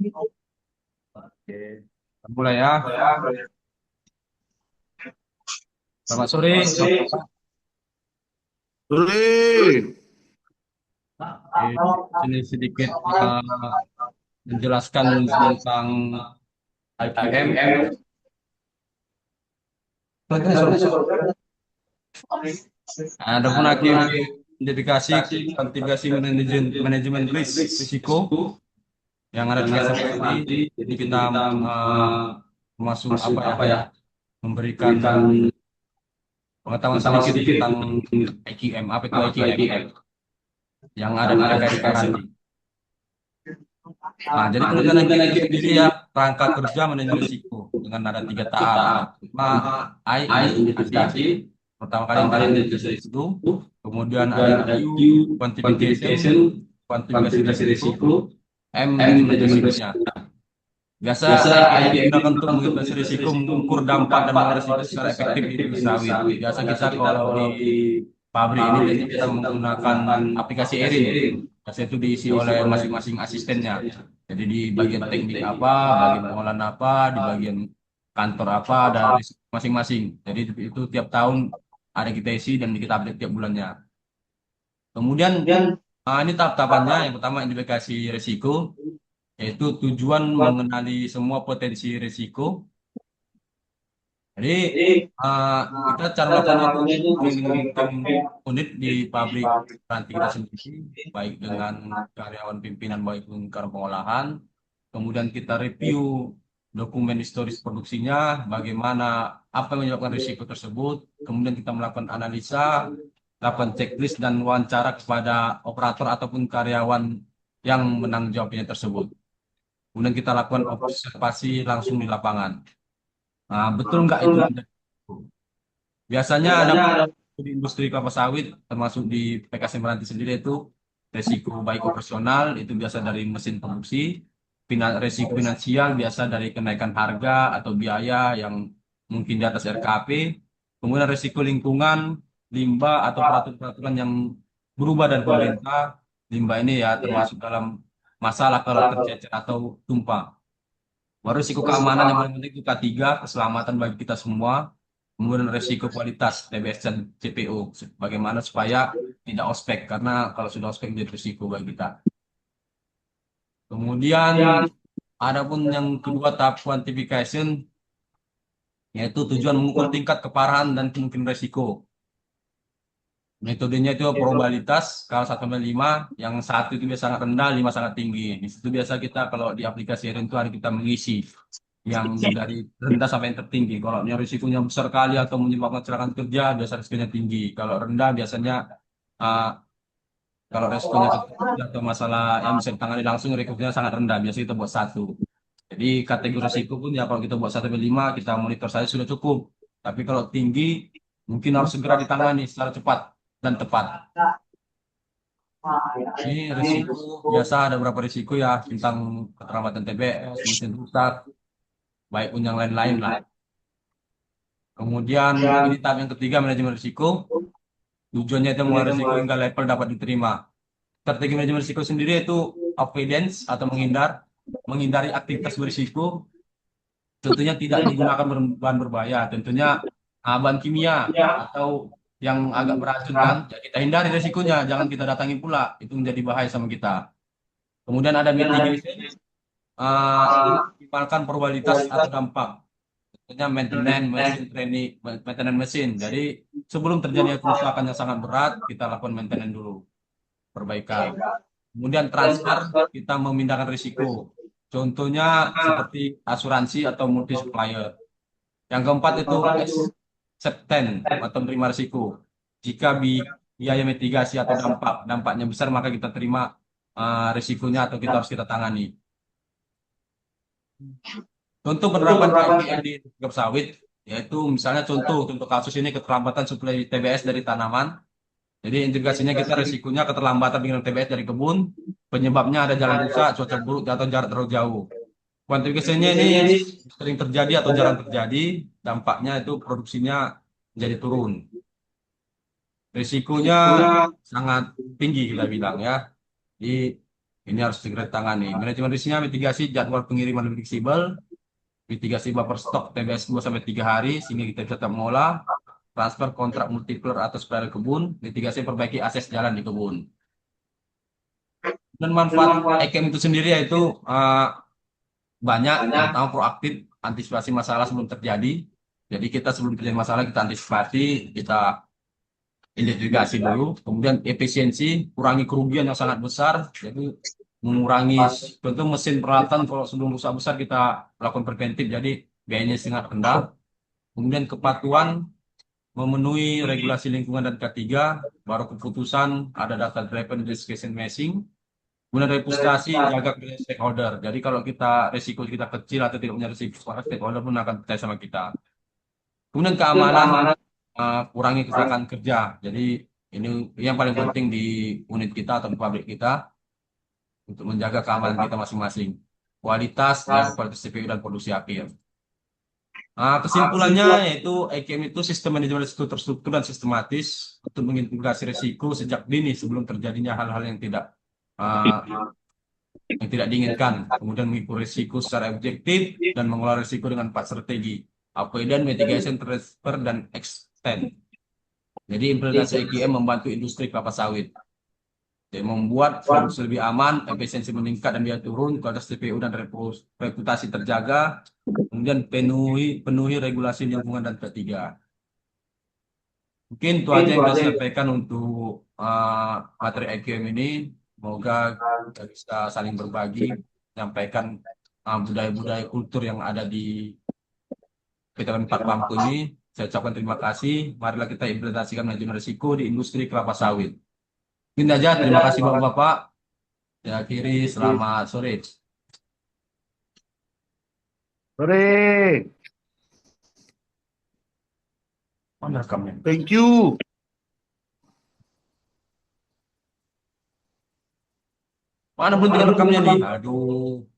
Oke, mulai ya. Selamat sore. Sore. Oke, sini sedikit menjelaskan tentang IQM. Adapun IQM itu identifikasi kuantifikasi manajemen manajemen risiko yang ada tiga step tadi. Jadi kita eh, masuk apa ya, memberikan pengetahuan sedikit tentang IQM. Apa itu IQM? Yang ada tiga garis besar. Nah, jadi penelitian IQM itu sendiri ya rangka kerja manajemen risiko dengan ada tiga tahap. Yang pertama I identifikasi, pertama kali identifikasi itu, kemudian ada Q quantification, kuantifikasi risiko, M manajemen risikonya. Biasa IQM digunakan untuk mengidentifikasi risiko, mengukur dampak dan mengenai risiko secara efektif di industri sawit. Biasa kita kalau di pabrik ini biasanya kita menggunakan aplikasi Erin. Biasanya itu diisi oleh masing-masing asistennya. Jadi di bagian teknik apa, bagian pengolahan apa, di bagian kantor apa, ada risiko masing-masing. Jadi itu tiap tahun ada kita isi dan kita update tiap bulannya. Kemudian ini tahap-tahapannya. Yang pertama identifikasi risiko, yaitu tujuan mengenali semua potensi risiko. Jadi eh, kita cara melakukannya itu dengan tim unit di pabrik nanti kita sendiri, baik dengan karyawan pimpinan maupun karyawan pengolahan. Kemudian kita review dokumen historis produksinya, bagaimana apa yang menyebabkan risiko tersebut. Kemudian kita melakukan analisa, lakukan checklist dan wawancara kepada operator ataupun karyawan yang menanggung jawabnya tersebut. Kemudian kita lakukan observasi langsung di lapangan. Nah, betul nggak itu menjadi risiko? Biasanya ada di industri kelapa sawit, termasuk di PKS Meranti sendiri itu resiko baik operasional itu biasa dari mesin produksi, resiko finansial biasa dari kenaikan harga atau biaya yang mungkin di atas RKP, kemudian resiko lingkungan, limbah atau peraturan-peraturan yang berubah dari pemerintah. Limbah ini ya termasuk dalam masalah kalau tercecer atau tumpah. Baru risiko keamanan yang paling penting itu K3, keselamatan bagi kita semua. Kemudian risiko kualitas TBS dan CPO. Bagaimana supaya tidak ospek, karena kalau sudah ospek menjadi risiko bagi kita. Kemudian adapun yang kedua tahap quantification, yaitu tujuan mengukur tingkat keparahan dan kemungkinan risiko. Metodenya itu probabilitas, kalau 1 sampai 5, yang satu itu biasa sangat rendah, 5 sangat tinggi. Di situ biasa kita kalau di aplikasi Erin itu ada kita mengisi yang dari rendah sampai yang tertinggi. Kalau yang risikonya besar kali atau menyebabkan kecelakaan kerja, biasa risikonya tinggi. Kalau rendah biasanya uh, kalau risikonya kecil atau masalah yang bisa ditangani langsung, risikonya sangat rendah. Biasanya kita buat satu. Jadi kategori risiko pun ya kalau kita buat 1 sampai 5, kita monitor saja sudah cukup. Tapi kalau tinggi, mungkin harus segera ditangani secara cepat dan tepat. Ini risiko biasa ada beberapa risiko ya tentang keterlambatan TBS, mesin rusak, baik pun yang lain-lain lah. Kemudian ini tahap yang ketiga manajemen risiko. Tujuannya itu mengurangi risiko hingga level dapat diterima. Strategi manajemen risiko sendiri itu avoidance atau menghindari aktivitas berisiko. Tentunya tidak digunakan bahan berbahaya. Tentunya bahan kimia atau yang agak beracun kan, ya kita hindari risikonya. Jangan kita datangi pula. Itu menjadi bahaya sama kita. Kemudian ada mitigation, minimalkan probabilitas atau dampak. Tentunya maintenance mesin training, maintenance mesin. Jadi sebelum terjadi kerusakan yang sangat berat, kita lakukan maintenance dulu, perbaikan. Kemudian transfer, kita memindahkan risiko. Contohnya seperti asuransi atau multi supplier. Yang keempat itu acceptance atau menerima risiko. Jika biaya mitigasi atau dampaknya besar, maka kita terima risikonya atau kita harus kita tangani. Contoh penerapan KPM di kelapa sawit, yaitu misalnya contoh kasus ini keterlambatan suplai TBS dari tanaman. Jadi integrasinya kita risikonya keterlambatan dengan TBS dari kebun, penyebabnya ada jalan rusak, cuaca buruk, atau jarak terlalu jauh. Kuantifikasinya ini sering terjadi atau jarang terjadi, dampaknya itu produksinya jadi turun. Risikonya sangat tinggi kita bilang ya. Jadi Ini harus segera ditangani. Manajemen risknya mitigasi jadwal pengiriman lebih fleksibel, mitigasi buffer stok TBS 2 sampai 3 hari sehingga kita bisa tetap mengolah, transfer kontrak multiplier atau supplier kebun, mitigasi perbaiki akses jalan di kebun. Dan manfaat EKM itu sendiri yaitu banyak, yang pertama proaktif, antisipasi masalah sebelum terjadi. Jadi kita sebelum terjadi masalah kita antisipasi, kita identifikasi dulu, kemudian efisiensi, kurangi kerugian yang sangat besar, jadi mengurangi tentu mesin peralatan kalau sebelum rusak besar kita lakukan preventif, jadi biayanya sangat rendah. Kemudian kepatuhan, memenuhi regulasi lingkungan dan K3, baru keputusan ada data driven decision making. Kemudian reputasi, jaga kepercayaan stakeholder. Jadi kalau kita resiko kita kecil atau tidak punya resiko, maka stakeholder pun akan percaya sama kita. Kemudian keamanan, kurangi kecelakaan kerja. Jadi ini yang paling penting di unit kita atau di pabrik kita untuk menjaga keamanan kita masing-masing. Kualitas dan kualitas CPU dan produksi akhir. Kesimpulannya yaitu EKM itu sistem manajemen risiko terstruktur dan sistematis untuk mengintegrasi risiko sejak dini sebelum terjadinya hal-hal uh, yang tidak diinginkan. Kemudian mengukur risiko secara objektif dan mengelola risiko dengan 4 strategi. Avoidance, mitigation, transfer, dan extend. Jadi implementasi EKM membantu industri kelapa sawit. Jadi membuat produksi lebih aman, efisiensi meningkat dan biaya turun, kualitas TPU dan reputasi terjaga, kemudian penuhi regulasi lingkungan dan ketiga. Mungkin itu aja yang saya sampaikan untuk materi EKM ini. Semoga kita bisa saling berbagi, menyampaikan budaya-budaya kultur yang ada di PTN 4 Bamku ini. Saya ucapkan terima kasih. Marilah kita implementasikan manajemen risiko di industri kelapa sawit. Ini aja, terima kasih Bapak-Bapak. Ya, akhiri, selamat sore. Sore. Mana rekamnya? Thank you. Mana berhenti rekamnya nih? Aduh.